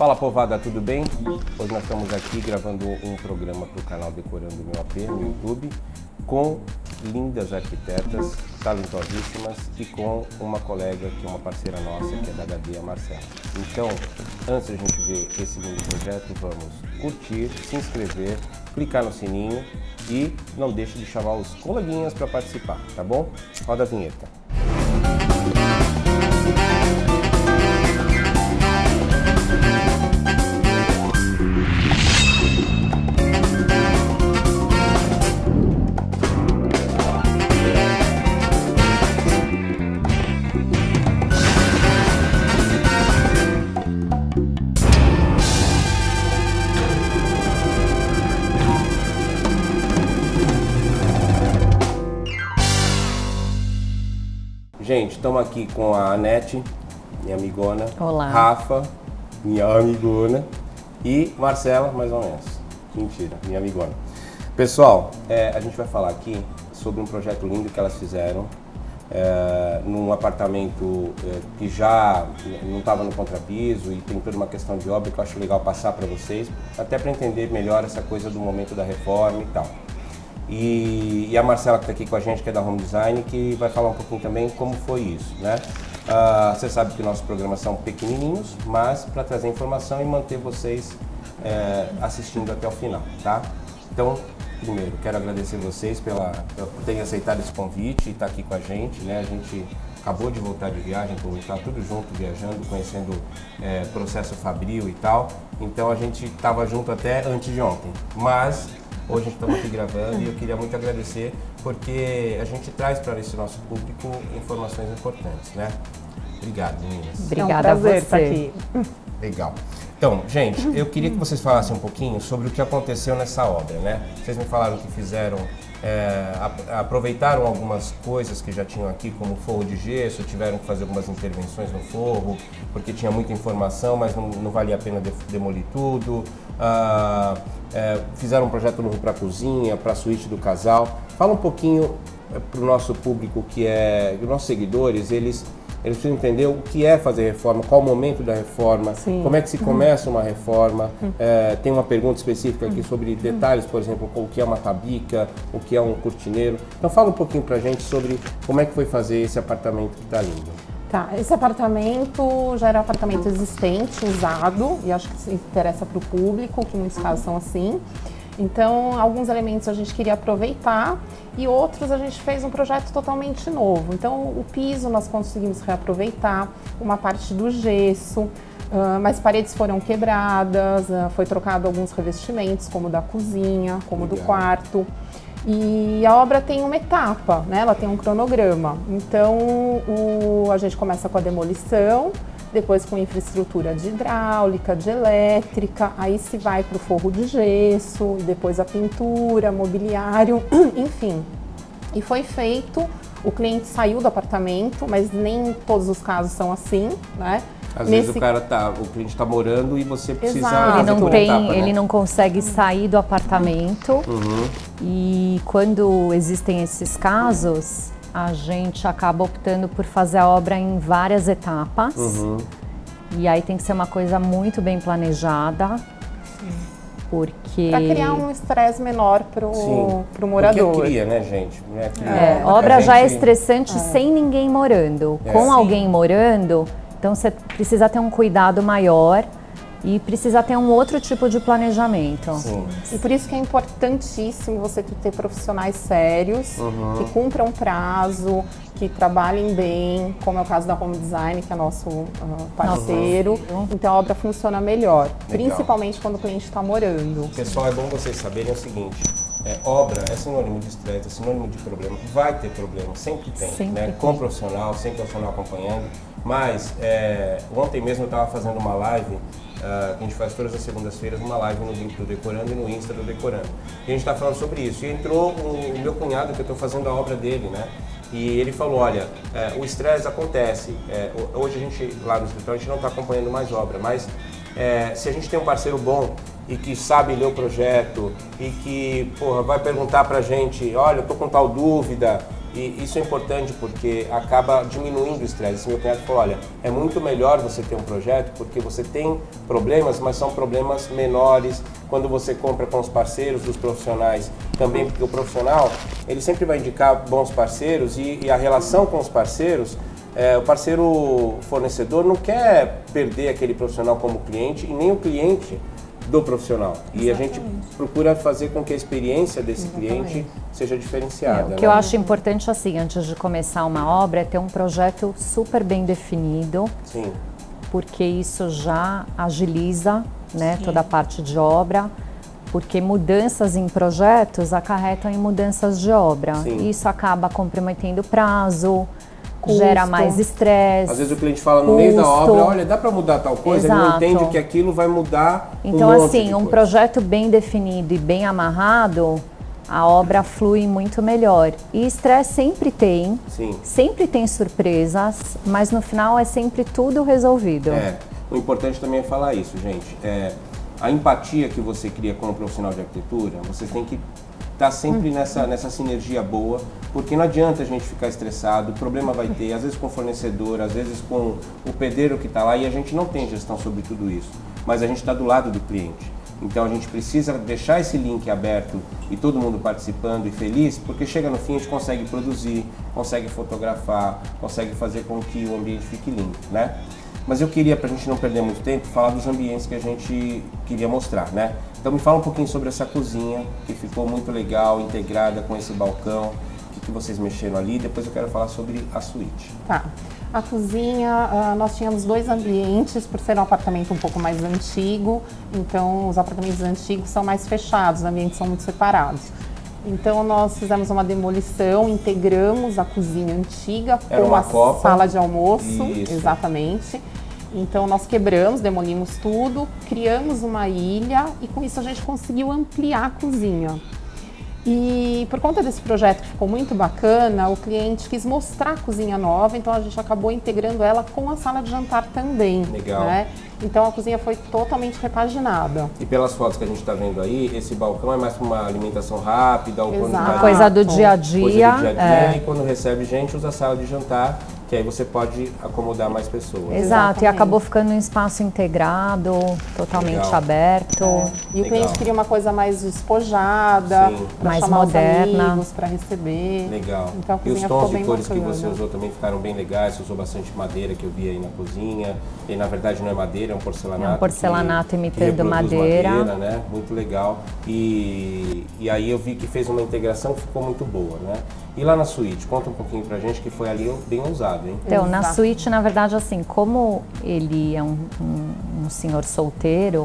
Fala povada, tudo bem? Hoje nós estamos aqui gravando um programa para o canal Decorando Meu AP no YouTube com lindas arquitetas, talentosíssimas e com uma colega que é uma parceira nossa, que é da HD, a Marcela. Então, antes de a gente ver esse lindo projeto, vamos curtir, se inscrever, clicar no sininho e não deixe de chamar os coleguinhas para participar, tá bom? Roda a vinheta. Gente, estamos aqui com a Anete, minha amigona. Olá. Rafa, minha amigona. E Marcela, mais ou menos. Mentira, minha amigona. Pessoal, a gente vai falar aqui sobre um projeto lindo que elas fizeram num apartamento que já não estava no contrapiso e tem toda uma questão de obra que eu acho legal passar para vocês, até para entender melhor essa coisa do momento da reforma e tal. E a Marcela que está aqui com a gente, que é da Home Design, que vai falar um pouquinho também como foi isso, né? Você sabe que nossos programas são pequenininhos, mas para trazer informação e manter vocês assistindo até o final, tá? Então, primeiro, quero agradecer vocês por terem aceitado esse convite e estar aqui com a gente, né? A gente acabou de voltar de viagem, então está tudo junto, viajando, conhecendo processo fabril e tal. Então a gente estava junto até antes de ontem, mas hoje estamos aqui gravando e eu queria muito agradecer porque a gente traz para esse nosso público informações importantes, né? Obrigado, meninas. Obrigada a você. Estar aqui. Legal. Então, gente, eu queria que vocês falassem um pouquinho sobre o que aconteceu nessa obra, né? Vocês me falaram que fizeram, aproveitaram algumas coisas que já tinham aqui, como forro de gesso, tiveram que fazer algumas intervenções no forro, porque tinha muita informação, mas não valia a pena demolir tudo. Fizeram um projeto novo para a cozinha, para a suíte do casal. Fala um pouquinho para o nosso público, os nossos seguidores, eles precisam entender o que é fazer reforma, qual o momento da reforma, Sim. como é que se começa uma reforma. Tem uma pergunta específica aqui sobre detalhes, por exemplo, o que é uma tabica, o que é um cortineiro. Então fala um pouquinho pra gente sobre como é que foi fazer esse apartamento que tá lindo. Tá, esse apartamento já era um apartamento existente, usado, e acho que isso interessa para o público, que muitos casos são assim. Então, alguns elementos a gente queria aproveitar e outros a gente fez um projeto totalmente novo. Então, o piso nós conseguimos reaproveitar, uma parte do gesso, mas paredes foram quebradas, foi trocado alguns revestimentos, como da cozinha, como do quarto. E a obra tem uma etapa, né? Ela tem um cronograma. Então, a gente começa com a demolição, depois com infraestrutura de hidráulica, de elétrica, aí se vai para o forro de gesso, e depois a pintura, mobiliário, enfim. E foi feito, o cliente saiu do apartamento, mas nem todos os casos são assim, né? Às vezes o cliente está morando e você precisa Exato. Ele não consegue sair do apartamento. E quando existem esses casos, a gente acaba optando por fazer a obra em várias etapas. E aí tem que ser uma coisa muito bem planejada. Porque... Para criar um estresse menor para o morador. Porque cria, né, gente? Obra já é estressante sem ninguém morando. Com alguém morando, então você precisa ter um cuidado maior e precisa ter um outro tipo de planejamento. Sim. E por isso que é importantíssimo você ter profissionais sérios, que cumpram prazo, que trabalhem bem, como é o caso da Home Design, que é nosso parceiro. Então a obra funciona melhor, principalmente quando o cliente está morando. Pessoal, é bom vocês saberem o seguinte, obra é sinônimo de estresse, é sinônimo de problema, vai ter problema, sempre tem, Sempre né? tem. Com profissional, sem profissional acompanhando, mas ontem mesmo eu estava fazendo uma live, a gente faz todas as segundas-feiras uma live no link do Decorando e no Insta do Decorando. E a gente está falando sobre isso. E entrou o meu cunhado, que eu estou fazendo a obra dele, né? E ele falou, olha, o estresse acontece. Hoje a gente, lá no escritório, a gente não está acompanhando mais obra, mas se a gente tem um parceiro bom e que sabe ler o projeto e que vai perguntar pra gente, olha, eu tô com tal dúvida, E isso é importante porque acaba diminuindo o estresse. Esse meu cunhado falou, olha, é muito melhor você ter um projeto porque você tem problemas, mas são problemas menores. Quando você compra com os parceiros dos profissionais, também porque o profissional, ele sempre vai indicar bons parceiros e a relação com os parceiros, o parceiro fornecedor não quer perder aquele profissional como cliente e nem o cliente do profissional. E a gente procura fazer com que a experiência desse cliente seja diferenciada. O que eu acho importante, assim, antes de começar uma obra, é ter um projeto super bem definido. Sim. Porque isso já agiliza, né, toda a parte de obra. Porque mudanças em projetos acarretam em mudanças de obra. Sim. Isso acaba comprometendo o prazo, Custo. gera mais estresse. Às vezes o cliente fala no meio da obra, olha, dá para mudar tal coisa, ele não entende que aquilo vai mudar Então, um monte assim, de um coisa. projeto bem definido e bem amarrado, a obra flui muito melhor. E estresse Sim. sempre tem surpresas, mas no final é sempre tudo resolvido. O importante também é falar isso, gente. A empatia que você cria com o profissional de arquitetura, você tem que estar sempre nessa sinergia boa, porque não adianta a gente ficar estressado, o problema vai ter, às vezes com o fornecedor, às vezes com o pedreiro que está lá, e a gente não tem gestão sobre tudo isso, mas a gente está do lado do cliente. Então a gente precisa deixar esse link aberto e todo mundo participando e feliz, porque chega no fim a gente consegue produzir, consegue fotografar, consegue fazer com que o ambiente fique limpo, né? Mas eu queria, para a gente não perder muito tempo, falar dos ambientes que a gente queria mostrar, né? Então me fala um pouquinho sobre essa cozinha, que ficou muito legal, integrada com esse balcão, o que vocês mexeram ali, depois eu quero falar sobre a suíte. Tá. A cozinha, nós tínhamos 2 ambientes, por ser um apartamento um pouco mais antigo, então os apartamentos antigos são mais fechados, os ambientes são muito separados. Então nós fizemos uma demolição, integramos a cozinha antiga com a sala de almoço, Isso. Exatamente. Então nós quebramos, demolimos tudo, criamos uma ilha e com isso a gente conseguiu ampliar a cozinha. E por conta desse projeto que ficou muito bacana, o cliente quis mostrar a cozinha nova, então a gente acabou integrando ela com a sala de jantar também. Legal. Né? Então a cozinha foi totalmente repaginada. E pelas fotos que a gente está vendo aí, esse balcão é mais para uma alimentação rápida, ou quando vai... Coisa do dia a dia. E quando recebe gente, usa a sala de jantar, que aí você pode acomodar mais pessoas. Exato, e acabou ficando um espaço integrado, totalmente aberto. E o cliente queria uma coisa mais despojada, mais chamar moderna, os amigos para receber. Legal. Então, a e os cozinha tons ficou de bem cores bacana. que você usou também ficaram bem legais, você usou bastante madeira que eu vi aí na cozinha. E na verdade não é madeira, é um porcelanato. É um porcelanato imitando que madeira. Né? Muito legal. E aí eu vi que fez uma integração que ficou muito boa, né? E lá na suíte, conta um pouquinho pra gente, que foi ali bem ousado, hein? Então, na suíte, na verdade, assim, como ele é um senhor solteiro,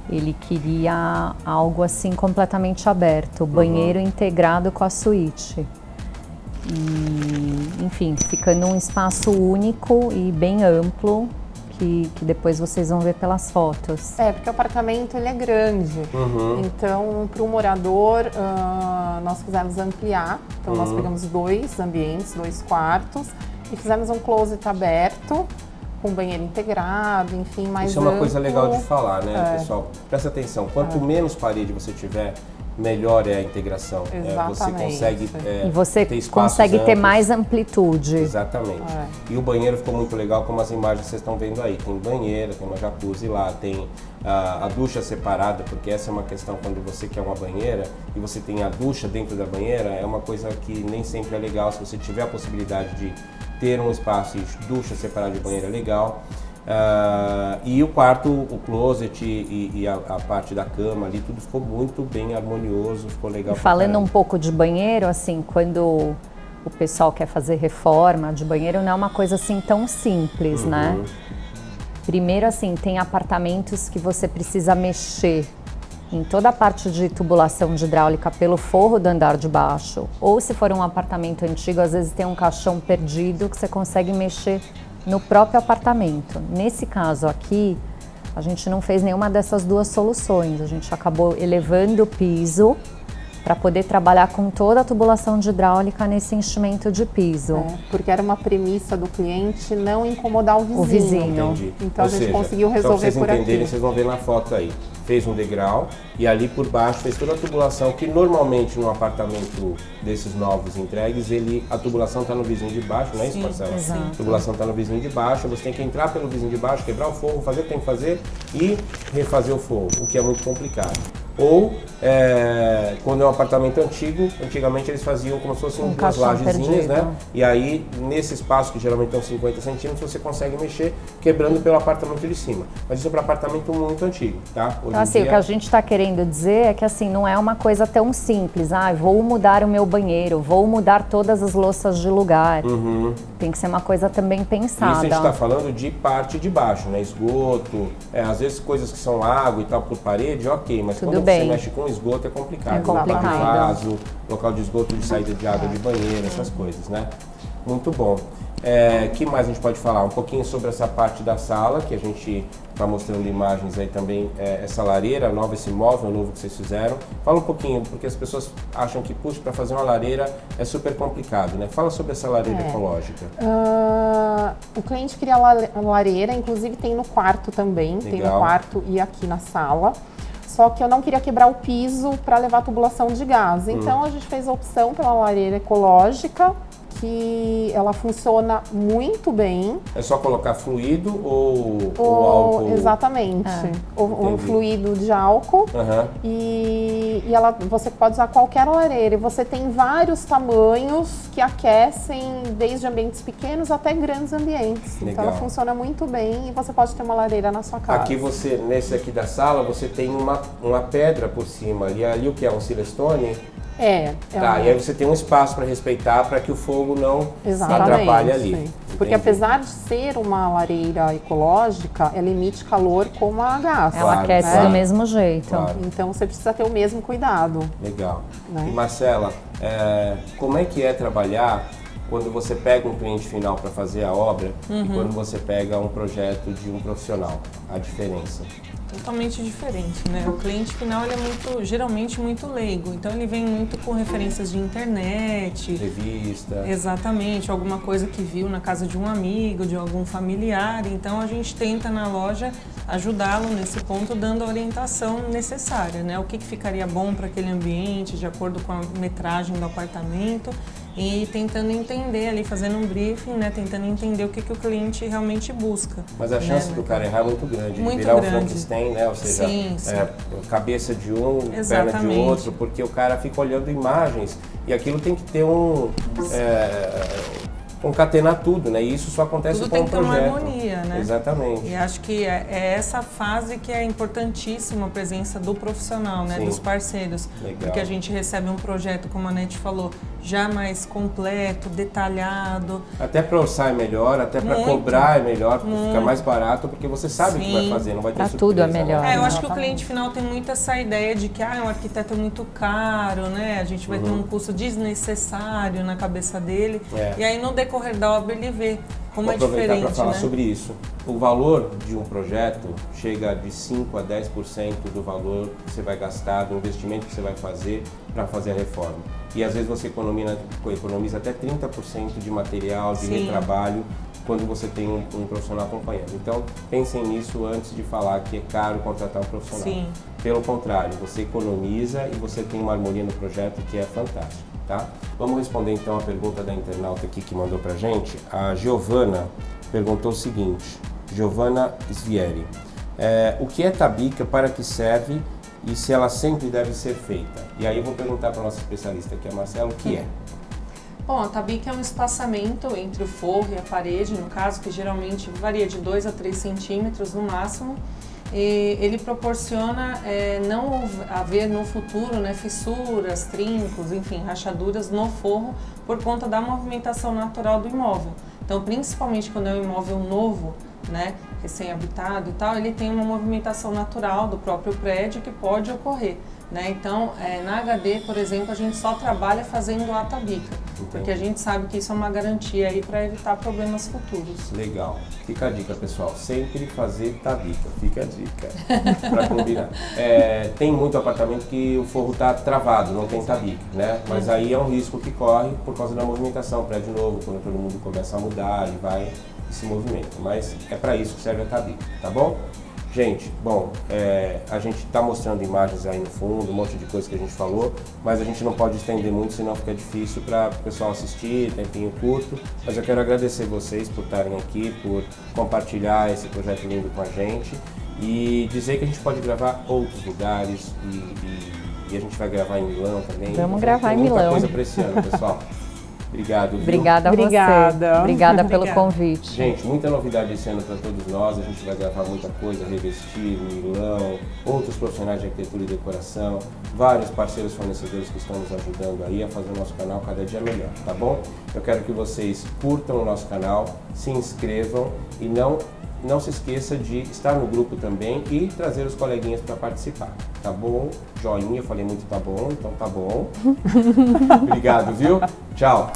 ele queria algo assim completamente aberto, banheiro integrado com a suíte. E, enfim, ficando um espaço único e bem amplo, que depois vocês vão ver pelas fotos. Porque o apartamento ele é grande, então para o morador nós quisemos ampliar, então nós pegamos 2 ambientes, 2 quartos e fizemos um closet aberto, com banheiro integrado, enfim, mais Isso é uma amplo. coisa legal de falar, né, pessoal? Presta atenção, quanto menos parede você tiver, melhor é a integração. Você consegue e você ter espaços consegue ter amplos. mais amplitude. Exatamente. E o banheiro ficou muito legal, como as imagens que vocês estão vendo aí. Tem banheiro, tem uma jacuzzi lá, tem a ducha separada, porque essa é uma questão quando você quer uma banheira e você tem a ducha dentro da banheira, é uma coisa que nem sempre é legal. Se você tiver a possibilidade de ter um espaço e ducha separada de banheiro, é legal. E o quarto, o closet e a parte da cama ali, tudo ficou muito bem harmonioso, ficou legal. Falando um pouco de banheiro, assim, quando o pessoal quer fazer reforma de banheiro, não é uma coisa assim tão simples, né? Primeiro, assim, tem apartamentos que você precisa mexer em toda a parte de tubulação de hidráulica pelo forro do andar de baixo. Ou se for um apartamento antigo, às vezes tem um caixão perdido que você consegue mexer no próprio apartamento. Nesse caso aqui, a gente não fez nenhuma dessas 2 soluções. A gente acabou elevando o piso para poder trabalhar com toda a tubulação de hidráulica nesse enchimento de piso. Porque era uma premissa do cliente não incomodar o vizinho. Entendi. Então Ou a gente seja, conseguiu resolver por aqui. Só para vocês entenderem, vocês vão ver na foto aí. fez um degrau e ali por baixo fez toda a tubulação, que normalmente num apartamento desses novos entregues, a tubulação está no vizinho de baixo, não é isso, Marcela? Exato. A tubulação está no vizinho de baixo, você tem que entrar pelo vizinho de baixo, quebrar o forro, fazer o que tem que fazer e refazer o forro, o que é muito complicado. Ou, quando é um apartamento antigo, antigamente eles faziam como se fossem duas lajezinhas, né? E aí, nesse espaço, que geralmente tem 50 centímetros, você consegue mexer quebrando pelo apartamento de cima. Mas isso é para apartamento muito antigo, tá? Hoje então, assim, o que a gente está querendo dizer é que, assim, não é uma coisa tão simples. Vou mudar o meu banheiro, vou mudar todas as louças de lugar. Tem que ser uma coisa também pensada. Isso a gente está falando de parte de baixo, né? Esgoto, às vezes coisas que são água e tal por parede, ok, mas quando você mexe com esgoto é complicado. É complicado. Vaso, local de esgoto de saída de água de banheiro, essas coisas, né? Muito bom. Que mais a gente pode falar? Um pouquinho sobre essa parte da sala, que a gente está mostrando imagens aí também, essa lareira nova, esse móvel novo que vocês fizeram. Fala um pouquinho, porque as pessoas acham que, puxa, para fazer uma lareira é super complicado, né? Fala sobre essa lareira ecológica. O cliente queria a lareira, inclusive tem no quarto também, Legal. tem no quarto e aqui na sala. Só que eu não queria quebrar o piso para levar a tubulação de gás. Então a gente fez a opção pela lareira ecológica, que ela funciona muito bem. É só colocar fluido ou álcool? Exatamente. O fluido de álcool. E você pode usar qualquer lareira. E você tem vários tamanhos que aquecem desde ambientes pequenos até grandes ambientes. Legal. Então ela funciona muito bem e você pode ter uma lareira na sua casa. Aqui você, nesse aqui da sala, você tem uma pedra por cima. E ali o que é? Um silestone? Tá, e aí você tem um espaço para respeitar para que o fogo não atrapalhe ali. Porque apesar de ser uma lareira ecológica, ela emite calor como a gás. Ela aquece do mesmo jeito. Claro. Então você precisa ter o mesmo cuidado. Legal. Né? E Marcela, como é que é trabalhar quando você pega um cliente final para fazer a obra e quando você pega um projeto de um profissional? A diferença? Totalmente diferente, né? O cliente final ele é geralmente muito leigo, então ele vem muito com referências de internet, revista. Exatamente, alguma coisa que viu na casa de um amigo, de algum familiar. Então a gente tenta na loja ajudá-lo nesse ponto, dando a orientação necessária, né? O que ficaria bom para aquele ambiente, de acordo com a metragem do apartamento. E tentando entender ali, fazendo um briefing, né? Tentando entender o que o cliente realmente busca. Mas a chance do cara errar é muito grande. Muito virar grande. Um Frankenstein, né? Ou seja, sim. Cabeça de um, Exatamente. Perna de outro, porque o cara fica olhando imagens e aquilo tem que ter concatenar tudo, né? E isso só acontece tudo com o projeto. Tudo tem que ter uma harmonia, né? Exatamente. E acho que é essa fase que é importantíssima, a presença do profissional, né? Sim. Dos parceiros. Legal. Porque a gente recebe um projeto, como a Nete falou, já mais completo, detalhado. Até para orçar é melhor, até para cobrar é melhor, fica mais barato, porque você sabe o que vai fazer, não vai ter surpresa. Tudo é melhor. Né? Eu acho que o cliente final tem muito essa ideia de que um arquiteto é muito caro, né? A gente vai ter um custo desnecessário na cabeça dele. E aí no decorrer da obra ele vê como é diferente. Vou aproveitar para falar né? sobre isso. O valor de um projeto chega de 5 a 10% do valor que você vai gastar, do investimento que você vai fazer para fazer a reforma. E às vezes você economiza até 30% de material, de retrabalho, quando você tem um profissional acompanhando. Então, pensem nisso antes de falar que é caro contratar um profissional. Sim. Pelo contrário, você economiza e você tem uma harmonia no projeto que é fantástico, tá? Vamos responder então a pergunta da internauta aqui que mandou pra gente. A Giovana perguntou o seguinte, Giovana Svieri, o que é tabica, para que serve e se ela sempre deve ser feita? E aí eu vou perguntar para a nossa especialista aqui, a Marcela, o que é? Bom, a tabica é um espaçamento entre o forro e a parede, no caso, que geralmente varia de 2 a 3 centímetros no máximo. E ele proporciona não haver no futuro fissuras, trincos, enfim, rachaduras no forro por conta da movimentação natural do imóvel. Então, principalmente quando é um imóvel novo, né, recém-habitado e tal, ele tem uma movimentação natural do próprio prédio que pode ocorrer. Né? Então, na HD, por exemplo, a gente só trabalha fazendo a tabica, porque a gente sabe que isso é uma garantia aí para evitar problemas futuros. Legal. Fica a dica, pessoal. Sempre fazer tabica. Fica a dica. Para combinar. Tem muito apartamento que o forro está travado, não tem tabica, né? Mas aí é um risco que corre por causa da movimentação. Prédio novo, quando todo mundo começa a mudar, ele vai e se movimenta. Mas é para isso que serve a tabica, tá bom? Gente, bom, a gente está mostrando imagens aí no fundo, um monte de coisa que a gente falou, mas a gente não pode estender muito, senão fica difícil para o pessoal assistir, tempinho curto. Mas eu quero agradecer vocês por estarem aqui, por compartilhar esse projeto lindo com a gente e dizer que a gente pode gravar outros lugares e a gente vai gravar em Milão também. Vamos gravar em Milão. Muita coisa para esse ano, pessoal. Obrigado, viu? Obrigada a você. Obrigada pelo convite. Gente, muita novidade esse ano para todos nós. A gente vai gravar muita coisa, Revestir, Milão, outros profissionais de arquitetura e decoração, vários parceiros fornecedores que estão nos ajudando aí a fazer o nosso canal cada dia melhor, tá bom? Eu quero que vocês curtam o nosso canal, se inscrevam e não se esqueça de estar no grupo também e trazer os coleguinhas para participar, tá bom? Joinha, eu falei muito tá bom, então tá bom. Obrigado, viu? Tchau!